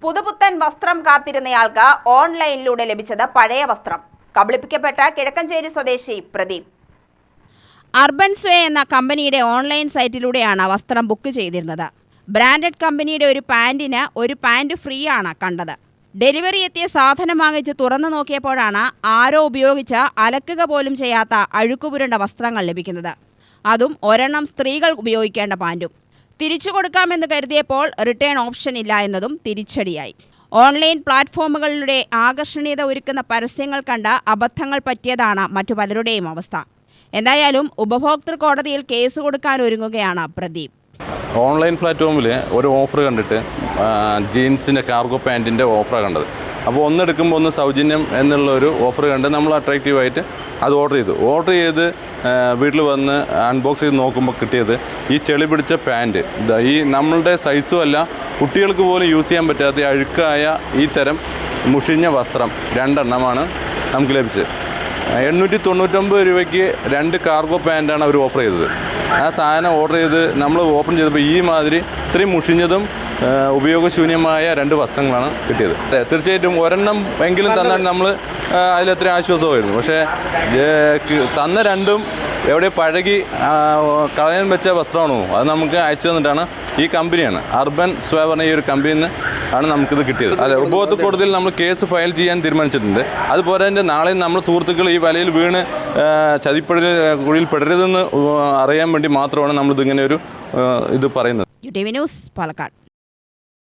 പുതുപുത്തൻ വസ്ത്രം കാത്തിരുന്നയാൾക്ക് ഓൺലൈനിലൂടെ ലഭിച്ചത് പഴയ വസ്ത്രം. കബളിപ്പിക്കപ്പെട്ട കിഴക്കഞ്ചേരി സ്വദേശി പ്രദീപ്. അർബൻ സ്വേ എന്ന കമ്പനിയുടെ ഓൺലൈൻ സൈറ്റിലൂടെയാണ് വസ്ത്രം ബുക്ക് ചെയ്തിരുന്നത്. ബ്രാൻഡഡ് കമ്പനിയുടെ ഒരു പാൻറ്റിന് ഒരു പാൻറ് ഫ്രീ ആണ് കണ്ടത്. ഡെലിവറി എത്തിയ സാധനം വാങ്ങിച്ച് തുറന്നു നോക്കിയപ്പോഴാണ് ആരോ ഉപയോഗിച്ച് അലക്കുക പോലും ചെയ്യാത്ത അഴുക്കുപുരണ്ട വസ്ത്രങ്ങൾ ലഭിക്കുന്നത്. അതും ഒരെണ്ണം സ്ത്രീകൾ ഉപയോഗിക്കേണ്ട പാൻറ്റും. തിരിച്ചു കൊടുക്കാമെന്ന് കരുതിയപ്പോൾ റിട്ടേൺ ഓപ്ഷൻ ഇല്ല എന്നതും തിരിച്ചടിയായി. ഓൺലൈൻ പ്ലാറ്റ്ഫോമുകളിലൂടെ ആകർഷണീയത ഒരുക്കുന്ന പരസ്യങ്ങൾ കണ്ട് അബദ്ധങ്ങൾ പറ്റിയതാണ് മറ്റു പലരുടെയും അവസ്ഥ. എന്തായാലും ഉപഭോക്തൃ കോടതിയിൽ കേസ് കൊടുക്കാൻ ഒരുങ്ങുകയാണ് പ്രദീപ്. ഓൺലൈൻ പ്ലാറ്റ്ഫോമിൽ ഒരു ഓഫർ കണ്ടിട്ട് ജീൻസിൻ്റെ കാർഗോ പാൻറ്റിൻ്റെ ഓഫറാണ് കണ്ടത്. അപ്പോൾ ഒന്നെടുക്കുമ്പോൾ ഒന്ന് സൗജന്യം എന്നുള്ളൊരു ഓഫർ കണ്ട് നമ്മൾ അട്രാക്റ്റീവായിട്ട് അത് ഓർഡർ ചെയ്ത് വീട്ടിൽ വന്ന് അൺബോക്സ് ചെയ്ത് നോക്കുമ്പോൾ കിട്ടിയത് ഈ ചെളി പിടിച്ച പാൻറ്റ്. ഈ നമ്മളുടെ സൈസും അല്ല, കുട്ടികൾക്ക് പോലും യൂസ് ചെയ്യാൻ പറ്റാത്ത അഴുക്കായ ഈ തരം മുഷിഞ്ഞ വസ്ത്രം 2 എണ്ണമാണ് നമുക്ക് ലഭിച്ചത്. 899 രൂപയ്ക്ക് 2 കാർഗോ പാൻറ്റാണ് അവർ ഓഫർ ചെയ്തത്. ആ സാധനം ഓർഡർ ചെയ്ത് നമ്മൾ ഓപ്പൺ ചെയ്തപ്പോൾ ഈ മാതിരി ഇത്രയും മുഷിഞ്ഞതും ഉപയോഗശൂന്യമായ 2 വസ്ത്രങ്ങളാണ് കിട്ടിയത്. തീർച്ചയായിട്ടും ഒരെണ്ണം എങ്കിലും തന്നാൽ നമ്മൾ അതിലത്ര ആശ്വാസമായിരുന്നു. പക്ഷേ തന്ന 2ഉം എവിടെ പഴകി കളയാൻ വെച്ച വസ്ത്രമാണോ അത് നമുക്ക് അയച്ചു തന്നിട്ടാണ് ഈ കമ്പനിയാണ് അർബൻ സ്വേ പറഞ്ഞ ഈ ഒരു കമ്പനിയിൽ നിന്ന് ആണ് നമുക്കിത് കിട്ടിയത്. അതെ, ഉപഭോക്തൃ കോടതിയിൽ നമ്മൾ കേസ് ഫയൽ ചെയ്യാൻ തീരുമാനിച്ചിട്ടുണ്ട്. അതുപോലെ തന്നെ നാളെ നമ്മുടെ സുഹൃത്തുക്കൾ ഈ വലയിൽ വീണ് കുഴിയിൽ പെടരുതെന്ന് അറിയാൻ വേണ്ടി മാത്രമാണ് നമ്മളിതിങ്ങനെ ഒരു ഇത് പറയുന്നത്. UTV news, Palakkad.